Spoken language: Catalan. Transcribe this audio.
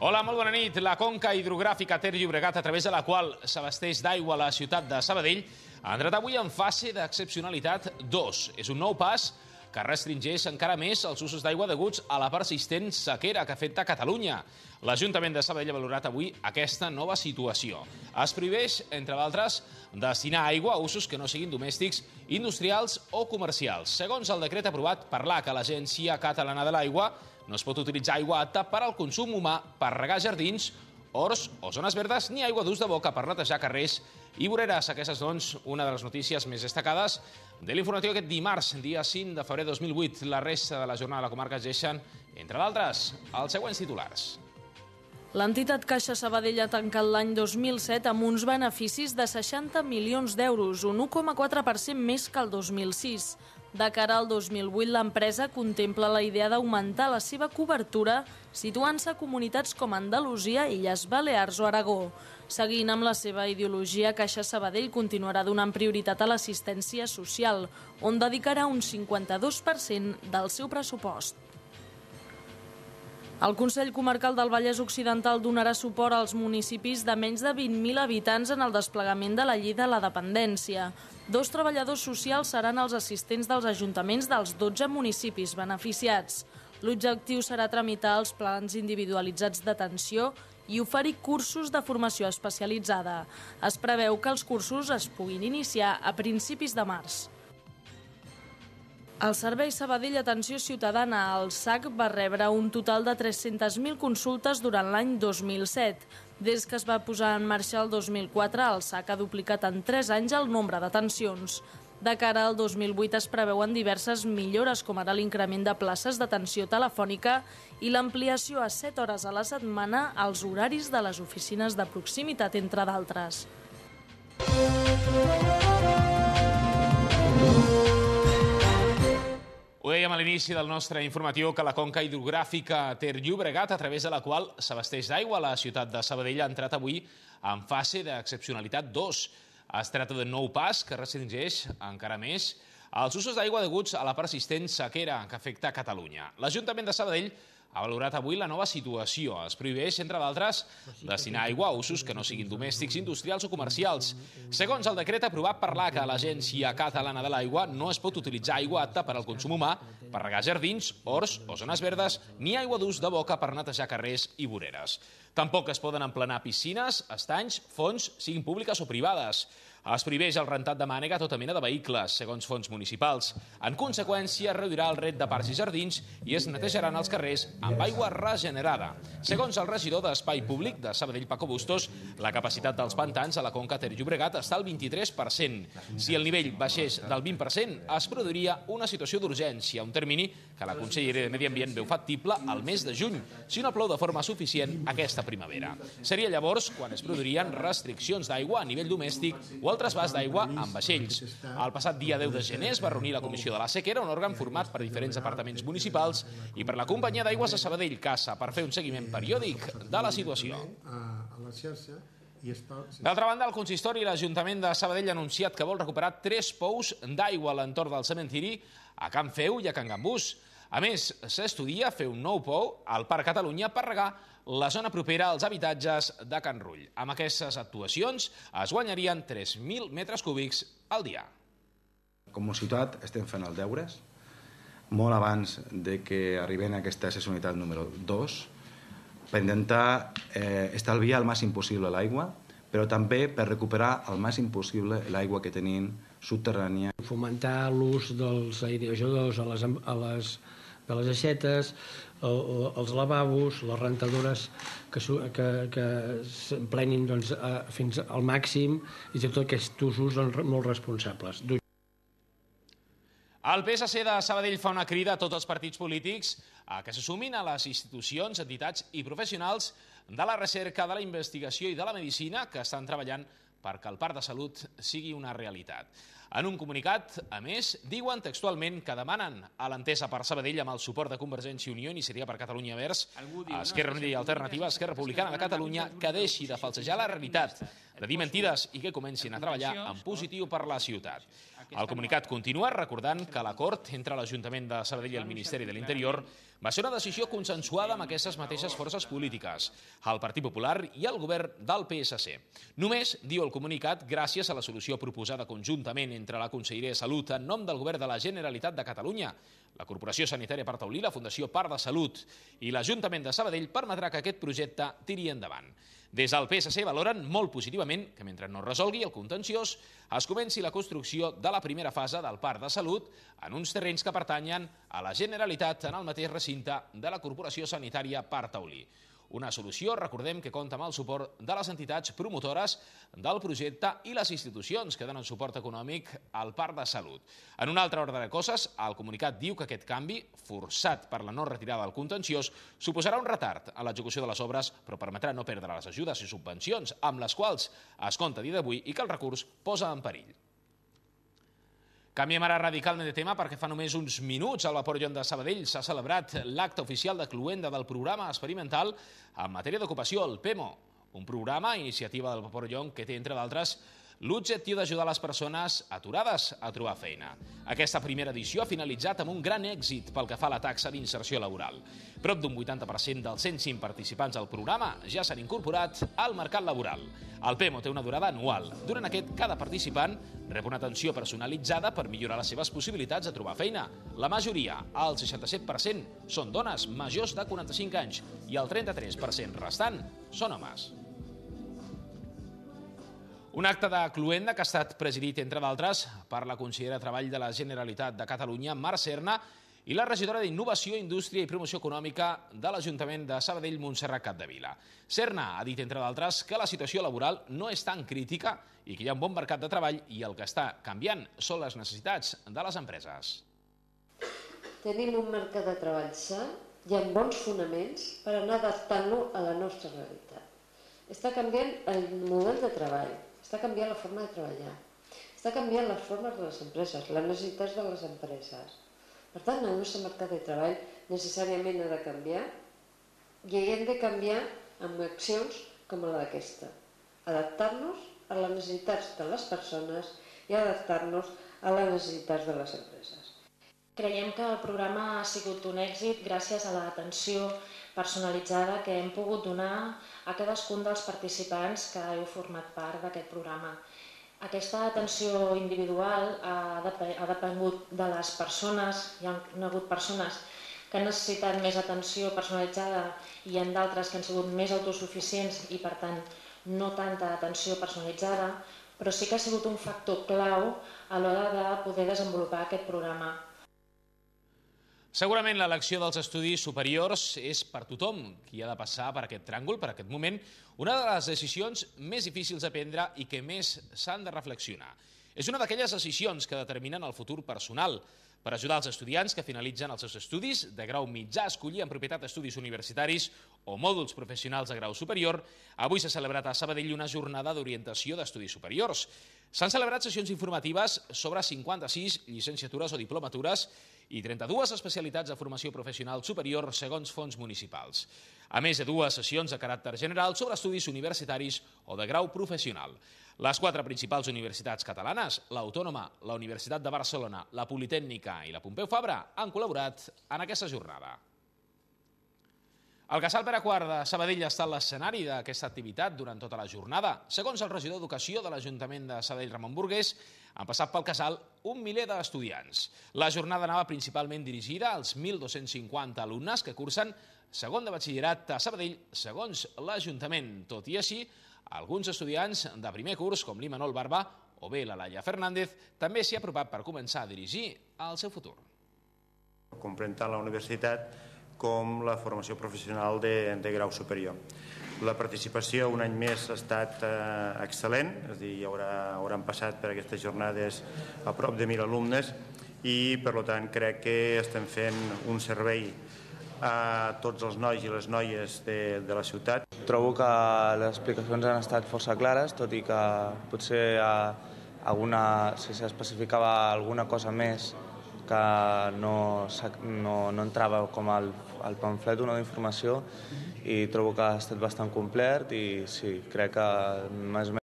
Hola, molt bona nit. La conca hidrogràfica Ter Llobregat, a través de la qual s'abasteix d'aigua la ciutat de Sabadell, ha entrat avui en fase d'excepcionalitat 2. És un nou pas que restringeix encara més els usos d'aigua deguts a la persistent sequera que afecta Catalunya. L'Ajuntament de Sabadell ha valorat avui aquesta nova situació. Es prohibeix, entre d'altres, destinar aigua a usos que no siguin domèstics, industrials o comercials. Segons el decret aprovat per l'ACA, l'Agència Catalana de l'Aigua, no es pot utilitzar aigua apta per al consum humà, per regar jardins, horts o zones verdes, ni aigua d'ús de boca per netejar carrers i voreres. Aquesta és, doncs, una de les notícies més destacades de l'informatiu aquest dimarts, dia 5 de febrer 2008. La resta de la jornada de la comarca es deixen, entre d'altres, els següents titulars. L'entitat Caixa Sabadell ha tancat l'any 2007 amb uns beneficis de 60 milions d'euros, un 1,4% més que el 2006. De cara al 2008, l'empresa contempla la idea d'augmentar la seva cobertura situant-se a comunitats com Andalusia, Illes Balears o Aragó. Seguint amb la seva ideologia, Caixa Sabadell continuarà donant prioritat a l'assistència social, on dedicarà un 52% del seu pressupost. El Consell Comarcal del Vallès Occidental donarà suport als municipis de menys de 20.000 habitants en el desplegament de la llei de la dependència. 2 treballadors socials seran els assistents dels ajuntaments dels 12 municipis beneficiats. L'objectiu serà tramitar els plans individualitzats d'atenció i oferir cursos de formació especialitzada. Es preveu que els cursos es puguin iniciar a principis de març. El Servei Sabadell Atenció Ciutadana, el SAC, va rebre un total de 300.000 consultes durant l'any 2007. Des que es va posar en marxa el 2004, el SAC ha duplicat en 3 anys el nombre d'atencions. De cara al 2008 es preveuen diverses millores, com ara l'increment de places d'atenció telefònica i l'ampliació a 7 hores a la setmana als horaris de les oficines de proximitat, entre d'altres. Ho dèiem a l'inici del nostre informatiu que la conca hidrogràfica Ter Llobregat, a través de la qual s'abasteix d'aigua la ciutat de Sabadell, ha entrat avui en fase d'excepcionalitat 2. Es tracta d'un nou pas que restringeix encara més els usos d'aigua deguts a la persistent sequera que afecta Catalunya. L'Ajuntament de Sabadell ha valorat avui la nova situació. Es prohibeix, entre d'altres, destinar aigua a usos que no siguin domèstics, industrials o comercials. Segons el decret aprovat per l'ACA, l'Agència Catalana de l'Aigua, no es pot utilitzar aigua apta per al consum humà, per regar jardins, horts o zones verdes, ni aigua d'ús de boca per netejar carrers i voreres. Tampoc es poden emplenar piscines, estanys, fonts, siguin públiques o privades. Es prohibeix el rentat de mànega a tota mena de vehicles, segons fons municipals. En conseqüència, es reduirà el ret de parcs i jardins i es netejaran els carrers amb aigua regenerada. Segons el regidor d'Espai Públic de Sabadell, Paco Bustos, la capacitat dels pantans a la conca Ter Llobregat està al 23%. Si el nivell baixés del 20%, es produiria una situació d'urgència, un termini que la Conselleria de Medi Ambient veu factible al mes de juny, si no plou de forma suficient aquesta primavera. Seria llavors quan es produirien restriccions d'aigua a nivell domèstic o el trasbàs d'aigua amb vaixells. El passat dia 10 de gener es va reunir la Comissió de la Sequera, un òrgan format per diferents departaments municipals i per la Companyia d'Aigües de Sabadell, CASA, per fer un seguiment periòdic de la situació. D'altra banda, el consistori i l'Ajuntament de Sabadell ha anunciat que vol recuperar 3 pous d'aigua a l'entorn del cementiri a Can Feu i a Can Gambús. A més, s'estudia fer un nou pou al Parc Catalunya per regar la zona propera als habitatges de Can Rull. Amb aquestes actuacions es guanyarien 3.000 metres cúbics al dia. Com a ciutat estem fent els deures, molt abans de que arribem a aquesta excepcionalitat número 2, per intentar estalviar el màxim possible l'aigua, però també per recuperar el màxim possible l'aigua que tenim subterrània. Fomentar l'ús dels aerogeneradors de les aixetes, els lavabos, les rentadores que s'emplenin fins al màxim i tots aquests usos molt responsables. El PSC de Sabadell fa una crida a tots els partits polítics que se sumin a les institucions, entitats i professionals de la recerca, de la investigació i de la medicina que estan treballant perquè el Parc de Salut sigui una realitat. En un comunicat, a més, diuen textualment que demanen a l'entesa per Sabadell amb el suport de Convergència i Unió, Iniciativa per Catalunya Verds, Esquerra Unida i Alternativa, Esquerra Republicana de Catalunya, que deixi de falsejar la realitat, de dir mentides i que comencin a treballar en positiu per la ciutat. El comunicat continua recordant que l'acord entre l'Ajuntament de Sabadell i el Ministeri de l'Interior va ser una decisió consensuada amb aquestes mateixes forces polítiques, el Partit Popular i el govern del PSC. Només, diu el comunicat, gràcies a la solució proposada conjuntament entre la Conselleria de Salut en nom del govern de la Generalitat de Catalunya, la Corporació Sanitària Parc Taulí, la Fundació Parc de Salut i l'Ajuntament de Sabadell permetrà que aquest projecte tiri endavant. Des del PSC valoren molt positivament que mentre no resolgui el contenciós es comenci la construcció de la primera fase del Parc de Salut en uns terrenys que pertanyen a la Generalitat en el mateix recinte de la Corporació Sanitària Parc Taulí. Una solució, recordem, que compta amb el suport de les entitats promotores del projecte i les institucions que donen suport econòmic al Parc de Salut. En un altre ordre de coses, el comunicat diu que aquest canvi, forçat per la no retirada del contenciós, suposarà un retard en l'execució de les obres, però permetrà no perdre les ajudes i subvencions amb les quals es compta a dia d'avui i que el recurs posa en perill. Canviem ara radicalment de tema perquè fa només uns minuts al Vaporillon de Sabadell s'ha celebrat l'acte oficial de cloenda del programa experimental en matèria d'ocupació, el PEMO, un programa, iniciativa del Vaporillon, que té, entre d'altres, l'objectiu d'ajudar les persones aturades a trobar feina. Aquesta primera edició ha finalitzat amb un gran èxit pel que fa a la taxa d'inserció laboral. Prop d'un 80% dels 105 participants al programa ja s'han incorporat al mercat laboral. El PEMO té una durada anual. Durant aquest, cada participant rep una atenció personalitzada per millorar les seves possibilitats de trobar feina. La majoria, el 67%, són dones majors de 45 anys i el 33% restant són homes. Un acte de cloenda que ha estat presidit, entre d'altres, per la consellera de Treball de la Generalitat de Catalunya, Mar Serna, i la regidora d'Innovació, Indústria i Promoció Econòmica de l'Ajuntament de Sabadell, Montserrat Capdevila. Serna ha dit, entre d'altres, que la situació laboral no és tan crítica i que hi ha un bon mercat de treball i el que està canviant són les necessitats de les empreses. Tenim un mercat de treball sa i amb bons fonaments per anar adaptant-lo a la nostra realitat. Està canviant el model de treball, està canviant la forma de treballar, està canviant les formes de les empreses, les necessitats de les empreses. Per tant, el nostre mercat de treball necessàriament ha de canviar i hem de canviar amb accions com la d'aquesta. Adaptar-nos a les necessitats de les persones i adaptar-nos a les necessitats de les empreses. Creiem que el programa ha sigut un èxit gràcies a l'atenció personalitzada que hem pogut donar a cadascun dels participants que heu format part d'aquest programa. Aquesta atenció individual ha depengut de les persones, hi ha hagut persones que han necessitat més atenció personalitzada i hi ha d'altres que han sigut més autosuficients i per tant no tanta atenció personalitzada, però sí que ha sigut un factor clau a l'hora de poder desenvolupar aquest programa. Segurament l'elecció dels estudis superiors és per tothom qui ha de passar per aquest tràngol, per aquest moment, una de les decisions més difícils de prendre i que més s'han de reflexionar. És una d'aquelles decisions que determinen el futur personal. Per ajudar els estudiants que finalitzen els seus estudis de grau mitjà a escollir en propietat estudis universitaris o mòduls professionals de grau superior, avui s'ha celebrat a Sabadell una jornada d'orientació d'estudis superiors. S'han celebrat sessions informatives sobre 56 llicenciatures o diplomatures i 32 especialitats de formació professional superior segons fons municipals, a més de 2 sessions de caràcter general sobre estudis universitaris o de grau professional. Les 4 principals universitats catalanes, l'Autònoma, la Universitat de Barcelona, la Politècnica i la Pompeu Fabra, han col·laborat en aquesta jornada. El Casal Pere IV de Sabadell ha estat l'escenari d'aquesta activitat durant tota la jornada. Segons el regidor d'Educació de l'Ajuntament de Sabadell, Ramon Burgués, han passat pel casal un miler d'estudiants. La jornada anava principalment dirigida als 1.250 alumnes que cursen segon de batxillerat a Sabadell, segons l'Ajuntament. Tot i així, alguns estudiants de primer curs, com l'Imanol Barba o bé la Laia Fernández, també s'hi ha apropat per començar a dirigir el seu futur. Comprèn tant la universitat com la formació professional de grau superior. La participació un any més ha estat excel·lent, és a dir, hauran passat per aquestes jornades a prop de 1.000 alumnes i, per tant, crec que estem fent un servei a tots els nois i les noies de la ciutat. Trobo que les explicacions han estat força clares, tot i que potser si s'especificava alguna cosa més que no entrava com al pamflet o no d'informació, i trobo que ha estat bastant complet i sí, crec que més o menys